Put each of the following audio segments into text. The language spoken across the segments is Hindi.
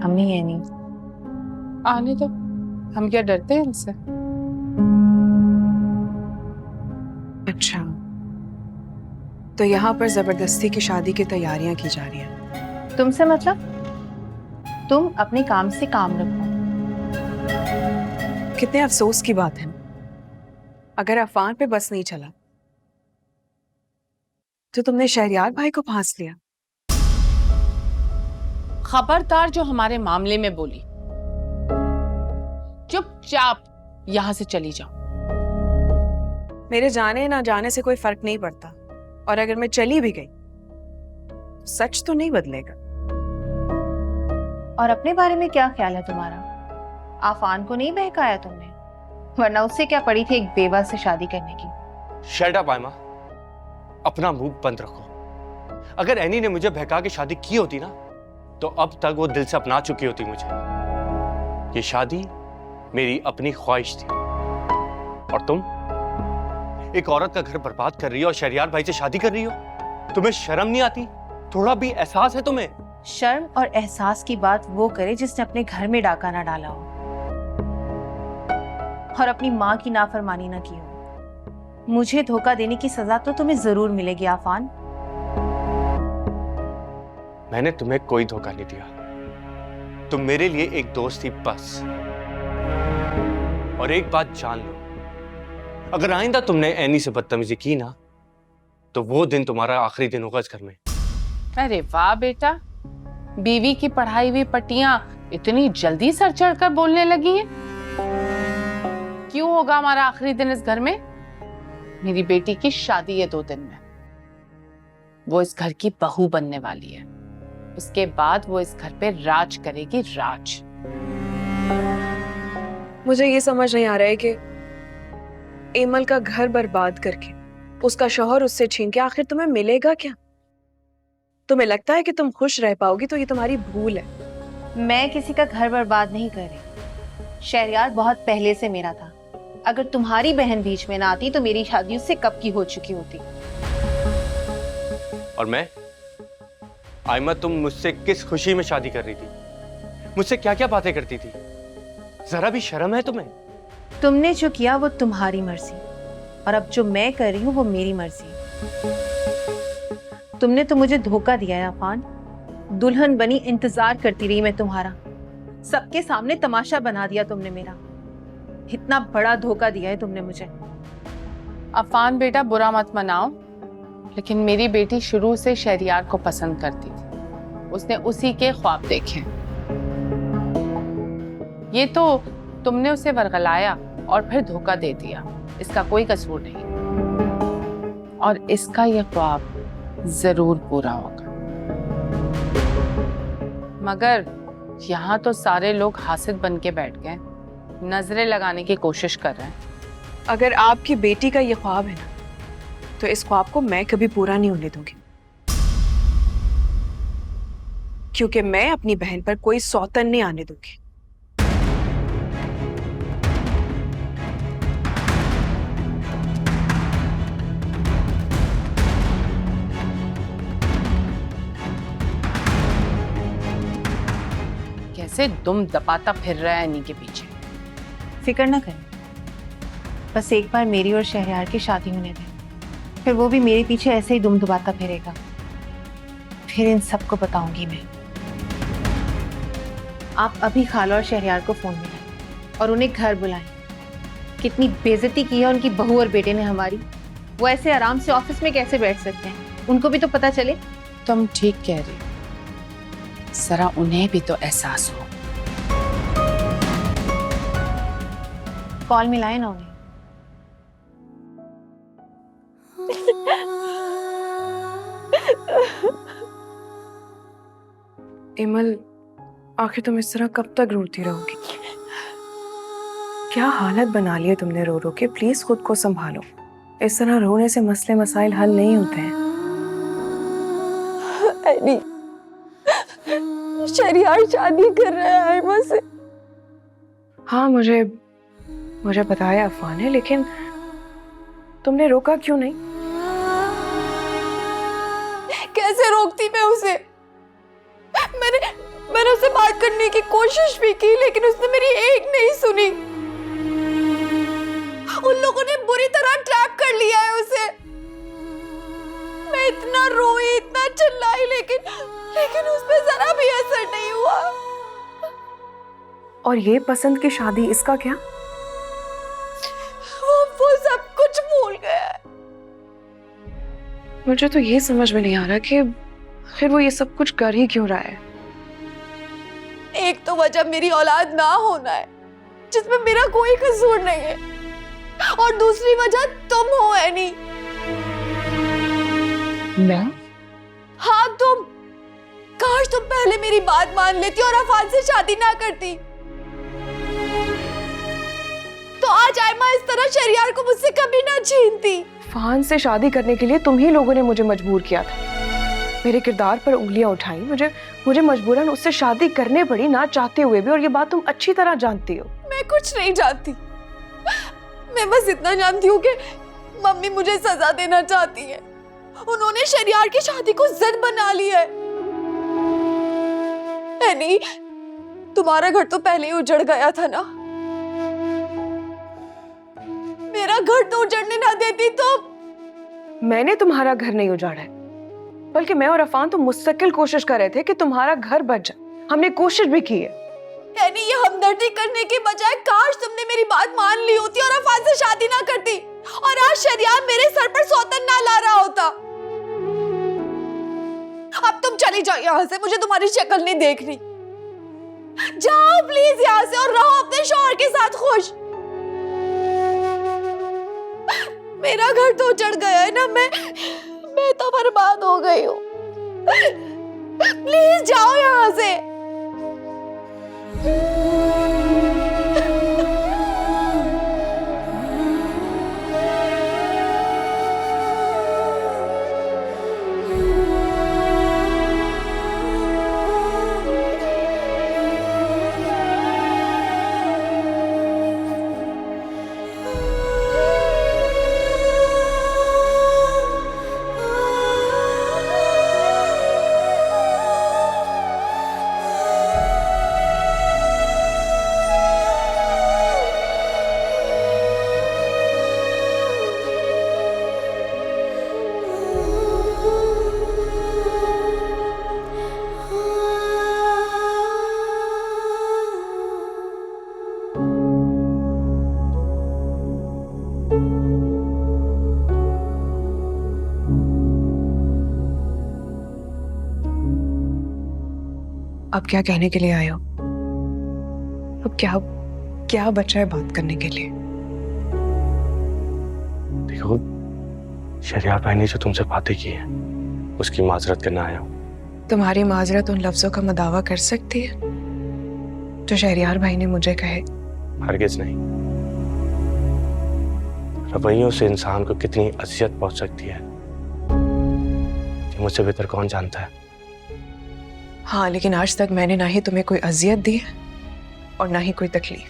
अम्मी ये नहीं आने दो, हम क्या डरते हैं इनसे? अच्छा, तो यहाँ पर जबरदस्ती की शादी की तैयारियां की जा रही हैं। तुमसे मतलब? तुम अपने काम से काम रखो। कितने अफसोस की बात है ना, अगर अफवान पे बस नहीं चला तो तुमने शहरयार भाई को फांस लिया। खबरदार जो हमारे मामले में बोली, चुपचाप यहां से चली जाओ। मेरे जाने ना जाने से कोई फर्क नहीं पड़ता, और अगर मैं चली भी गई सच तो नहीं बदलेगा। और अपने बारे में क्या ख्याल है तुम्हारा? आफान को नहीं बहकाया तुमने? वरना उससे क्या पड़ी थी एक बेवा से शादी करने की? शट अप आयमा, अपना मुंह बंद रखो। अगर एनी ने मुझे बहका के शादी की होती ना, तो अब तक वो दिल से अपना चुकी होती मुझे। ये शादी मेरी अपनी ख्वाहिश थी, और तुम एक औरत का घर बर्बाद कर रही हो और शहरयार भाई से शादी कर रही हो। तुम्हें शर्म नहीं आती? थोड़ा भी एहसास है तुम्हें? शर्म और एहसास की बात वो करे जिसने अपने घर में डाका ना डाला हो और अपनी माँ की नाफरमानी ना की हो। मुझे धोखा देने की सजा तो तुम्हें जरूर मिलेगी आफान। मैंने तुम्हें कोई धोखा नहीं दिया। तुम मेरे लिए एक दोस्त थी बस। और एक बात जान लो, अगर आइंदा तुमने एनी से बदतमीजी की ना, तो वो दिन तुम्हारा आखिरी दिन होगा इस घर में। अरे वाह बेटा, बीवी की पढ़ाई हुई पट्टियां इतनी जल्दी सर चढ़कर बोलने लगी है। क्यों होगा हमारा आखिरी दिन इस घर में? मेरी बेटी की शादी है 2 दिन में। वो इस घर की बहू बनने वाली है। उसके बाद वो इस घर पे राज करेगी, राज। मुझे ये समझ नहीं आ रहा है कि एमल का घर बर्बाद करके उसका शौहर उससे छीन के आखिर तुम्हें मिलेगा क्या? तुम्हें लगता है कि तुम खुश रह पाओगी तो ये तुम्हारी भूल है। मैं किसी का घर बर्बाद नहीं कर रही। शहरयार बहुत पहले से मेरा था। अगर तुम्हारी बहन बीच में ना आती तो मेरी शादी उससे कब की हो चुकी होती। और मैं, आयमा, तुम मुझसे किस खुशी में शादी कर रही थी? मुझसे क्या क्या बातें करती थी? जरा भी शर्म है तुम्हें? तुमने जो किया वो तुम्हारी मर्जी, और अब जो मैं कर रही हूँ वो मेरी मर्जी। तुमने तो मुझे धोखा दिया है आफान। दुल्हन बनी इंतजार करती रही मैं तुम्हारा। सबके सामने तमाशा बना दिया तुमने मेरा। इतना बड़ा धोखा दिया है तुमने मुझे। अफान बेटा, बुरा मत मनाओ, लेकिन मेरी बेटी शुरू से शहरयार को पसंद करती थी। उसने उसी के ख्वाब देखे। ये तो तुमने उसे वर्गलाया और फिर धोखा दे दिया। इसका कोई कसूर नहीं, और इसका यह ख्वाब जरूर पूरा होगा। मगर यहाँ तो सारे लोग हासिद बन के बैठ गए, नजरें लगाने की कोशिश कर रहे हैं। अगर आपकी बेटी का ये ख्वाब है ना, तो इस ख्वाब को मैं कभी पूरा नहीं होने दूंगी, क्योंकि मैं अपनी बहन पर कोई सौतन नहीं आने दूंगी। कैसे दुम दपाता फिर रहा है इन्हीं के पीछे। फिक्र ना करें, बस एक बार मेरी और शहरयार की शादी होने दें, फिर वो भी मेरे पीछे ऐसे ही दुम दुबाता फिरेगा। फिर इन सबको बताऊंगी मैं। आप अभी खाला और शहरयार को फोन मिलाएं और उन्हें घर बुलाएं। कितनी बेइज्जती की है उनकी बहू और बेटे ने हमारी। वो ऐसे आराम से ऑफिस में कैसे बैठ सकते हैं? उनको भी तो पता चले। तुम ठीक कह रही हो, जरा उन्हें भी तो एहसास हो। कॉल मिलाए ना उन्हें। एमल, आखिर तुम इस तरह कब तक रोती रहोगी? क्या हालत बना ली है तुमने रो रो के। प्लीज खुद को संभालो। इस तरह रोने से मसले मसाइल हल नहीं होते हैं। शहरयार शादी कर रहा है आयमा से। हाँ, मुझे बताया अफवान है, लेकिन तुमने रोका क्यों नहीं? कैसे रोकती मैं उसे? मैंने मैंने उससे बात करने की कोशिश भी की, लेकिन उसने मेरी एक नहीं सुनी। उन लोगों ने बुरी तरह ट्रैप कर लिया है उसे। मैं इतना रोई, इतना चिल्लाई, लेकिन उस पे जरा भी असर नहीं हुआ। और ये पसंद की शादी, इसका क्या? वो सब कुछ भूल गया है। मुझे तो ये समझ में नहीं आ रहा कि आखिर वो ये सब कुछ कर ही क्यों रहा है। एक तो वजह मेरी औलाद ना होना है, जिसमें मेरा कोई कसूर नहीं है, और दूसरी वजह तुम हो एनी। मैं? हाँ तुम। काश तुम पहले मेरी बात मान लेती और अफान से शादी ना करती, तो आज आयमा इस तरह शहरियार को मुझसे कभी ना छीनती। फान से शादी करने के लिए तुम ही लोगों ने मुझे मजबूर किया था। मेरे किरदार पर उंगलियां उठाई, मुझे मजबूरन उससे शादी करने पड़ी, ना चाहते हुए भी, और ये बात तुम अच्छी तरह जानती हो। मैं कुछ नहीं जानती। मैं बस इतना जानती हूँ कि मम्मी मुझे सजा देना चाहती है। उन्होंने शहरियार की शादी को जिद बना ली है। नहीं, तुम्हारा घर तो पहले ही उजड़ गया था ना। मेरा घर तो उजड़ने ना देती तो। मैंने तुम्हारा घर नहीं उजाड़ा है, बल्कि मैं और अफान तो मुस्तकिल कोशिश कर रहे थे कि तुम्हारा घर बच जाए। हमने कोशिश भी की है। यानी ये हमदर्दी करने के बजाय काश तुमने मेरी बात मान ली होती और अफान से शादी ना करती, और आज शहरियार मेरे सर पर सौतन ना ला रहा होता। अब तुम चली जाओ यहाँ से, मुझे तुम्हारी शक्ल नहीं देखनी। जाओ प्लीज यहाँ से और रहो अपने शौहर के साथ खुश। मेरा घर तो उजड़ गया है ना, मैं तो बर्बाद हो गई हूँ। प्लीज जाओ यहाँ से। अब क्या कहने के लिए आए हो? अब क्या बचा है बात करने के लिए? देखो, शहरियार भाई ने जो तुमसे बातें की है, उसकी माजरत करना आया हूँ। तुम्हारी माजरत उन लफ्जों का मदावा कर सकती है जो शहरियार भाई ने मुझे कहे? हरगिज नहीं। रवैयों से इंसान को कितनी अजियत पहुंच सकती है, ये मुझसे बेहतर कौन जानता है। हाँ, लेकिन आज तक मैंने ना ही तुम्हें कोई अजियत दी है और ना ही कोई तकलीफ।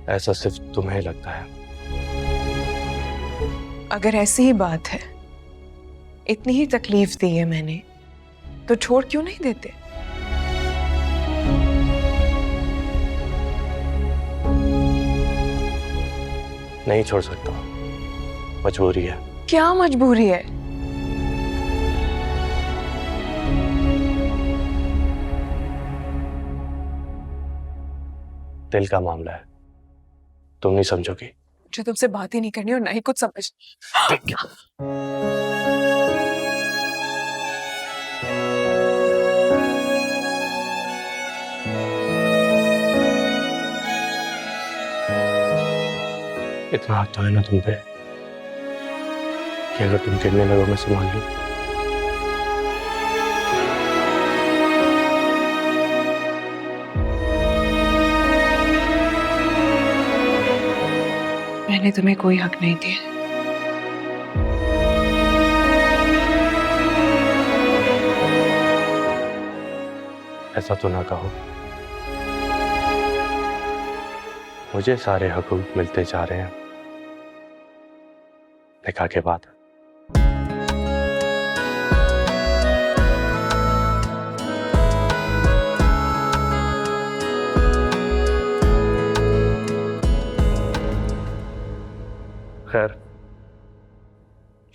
ऐसा सिर्फ तुम्हें लगता है। अगर ऐसी ही बात है, इतनी ही तकलीफ दी है मैंने, तो छोड़ क्यों नहीं देते? नहीं छोड़ सकता, मजबूरी है। क्या मजबूरी है? दिल का मामला है, तुम नहीं समझोगी। मुझे तुमसे बात ही नहीं करनी और ना ही कुछ समझ। इतना हाथ तो है ना तुम पे कि अगर तुम गिरने लगो मैं संभाल लूं। मैंने तुम्हें कोई हक नहीं दिया। ऐसा तो ना कहो, मुझे सारे हकूक मिलते जा रहे हैं निकाह के बाद।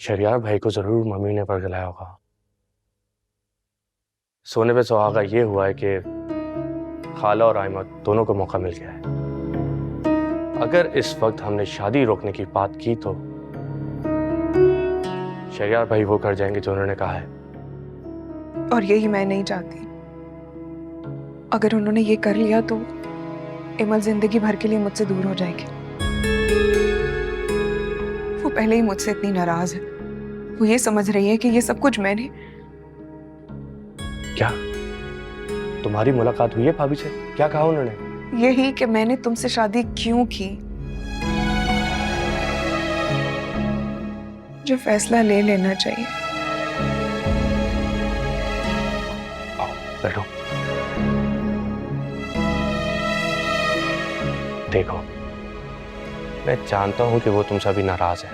शहरयार भाई को जरूर मम्मी ने पकड़ाया होगा। सोने पे सुहागा ये हुआ है कि खाला और आयमा दोनों को मौका मिल गया है। अगर इस वक्त हमने शादी रोकने की बात की तो शहरयार भाई वो कर जाएंगे जो उन्होंने कहा है। और यही मैं नहीं चाहती। अगर उन्होंने ये कर लिया तो इमल जिंदगी भर के लिए मुझसे दूर हो जाएगी। वो पहले ही मुझसे इतनी नाराज है। वो ये समझ रही है कि ये सब कुछ मैंने। क्या तुम्हारी मुलाकात हुई है भाभी से? क्या कहा उन्होंने? यही कि मैंने तुमसे शादी क्यों की। जो फैसला ले लेना चाहिए। आओ बैठो। देखो, मैं जानता हूं कि वो तुमसे अभी नाराज है,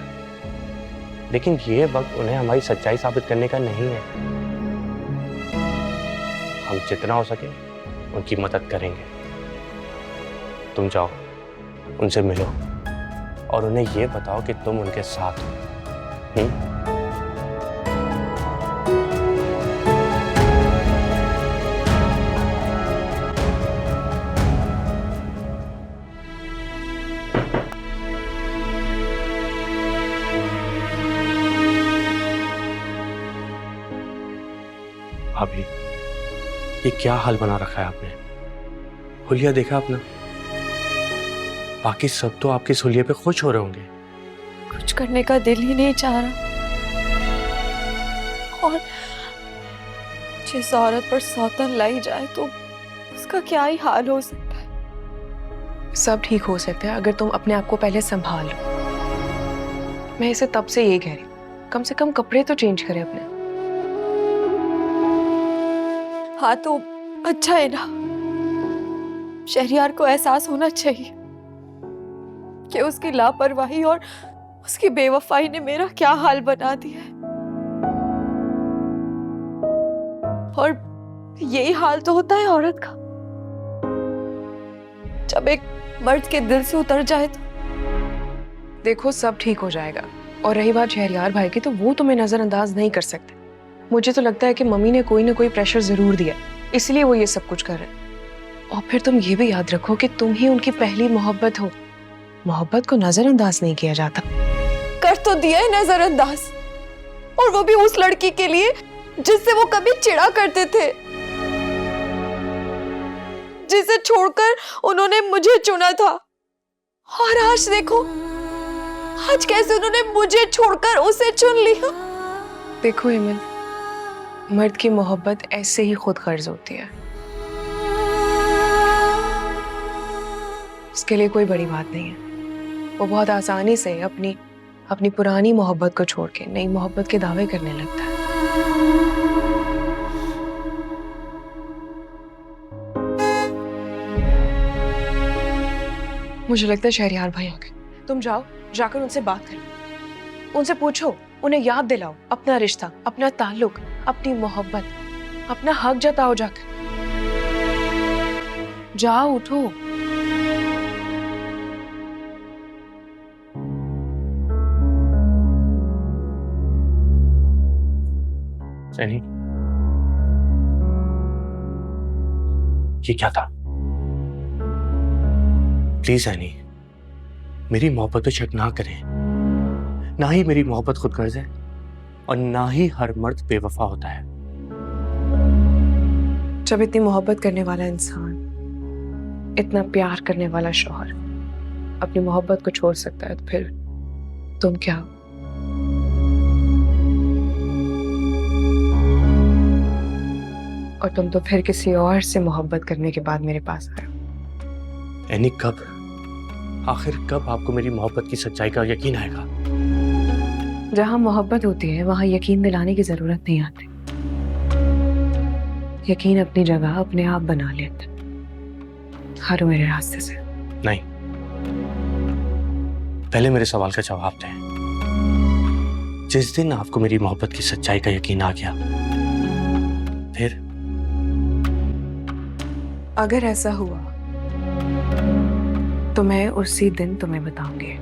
लेकिन ये वक्त उन्हें हमारी सच्चाई साबित करने का नहीं है। हम जितना हो सके उनकी मदद करेंगे। तुम जाओ, उनसे मिलो और उन्हें ये बताओ कि तुम उनके साथ हो। भाभी, ये क्या हाल बना रखा है आपने? हुलिया देखा अपना? बाकी सब तो आपके इस हुलिये पे खुश हो रहे होंगे। कुछ करने का दिल ही नहीं चाह रहा। और जिस औरत पर सौतन लाई जाए तो उसका क्या ही हाल हो सकता है। सब ठीक हो सकता है अगर तुम अपने आप को पहले संभाल लो। मैं इसे तब से यही कह रही हूँ, कम से कम कपड़े तो चेंज करें अपने। हाँ तो अच्छा है ना। शहरयार को एहसास होना चाहिए कि उसकी लापरवाही और उसकी बेवफाई ने मेरा क्या हाल बना दिया है। और यही हाल तो होता है औरत का जब एक मर्द के दिल से उतर जाए तो। देखो, सब ठीक हो जाएगा। और रही बात शहरयार भाई की, तो वो तुम्हें नजरअंदाज नहीं कर सकते। मुझे तो लगता है कि मम्मी ने कोई ना कोई प्रेशर जरूर दिया, इसलिए वो ये सब कुछ कर रहे हैं। और फिर तुम ये भी याद रखो कि तुम ही उनकी पहली मोहब्बत हो। मोहब्बत को नजरअंदाज नहीं किया जाता। कर तो दिया है नजरअंदाज, और वो भी उस लड़की के लिए जिससे वो कभी चिढ़ा करते थे, जिसे छोड़कर उन्होंने मुझे चुना था। और आज देखो, आज कैसे उन्होंने मुझे छोड़कर उसे चुन लिया। देखो इमल, मर्द की मोहब्बत ऐसे ही खुद गर्ज होती है। उसके लिए कोई बड़ी बात नहीं है। वो बहुत आसानी से अपनी पुरानी मोहब्बत को छोड़ के नई मोहब्बत के दावे करने लगता है। मुझे लगता है शहरयार भाई आ गए। तुम जाओ, जाकर उनसे बात करो। उनसे पूछो, उन्हें याद दिलाओ अपना रिश्ता, अपना ताल्लुक, अपनी मोहब्बत, अपना हक जताओ। जाकर जाओ, उठो। सैनी, ये क्या था? प्लीज सैनी, मेरी मोहब्बत पे शक ना करें। ना ही मेरी मोहब्बत खुदगर्ज है और ना ही हर मर्द बेवफा होता है। जब इतनी मोहब्बत करने वाला इंसान, इतना प्यार करने वाला शौहर अपनी मोहब्बत को छोड़ सकता है, तो फिर तुम क्या हो? और तुम तो फिर किसी और से मोहब्बत करने के बाद मेरे पास आए हो। यानी कब, आखिर कब आपको मेरी मोहब्बत की सच्चाई का यकीन आएगा? जहां मोहब्बत होती है वहां यकीन दिलाने की जरूरत नहीं आती। यकीन अपनी जगह अपने आप बना लेता। हारो मेरे रास्ते से। नहीं, पहले मेरे सवाल का जवाब दें। जिस दिन आपको मेरी मोहब्बत की सच्चाई का यकीन आ गया, फिर? अगर ऐसा हुआ तो मैं उसी दिन तुम्हें बताऊंगी।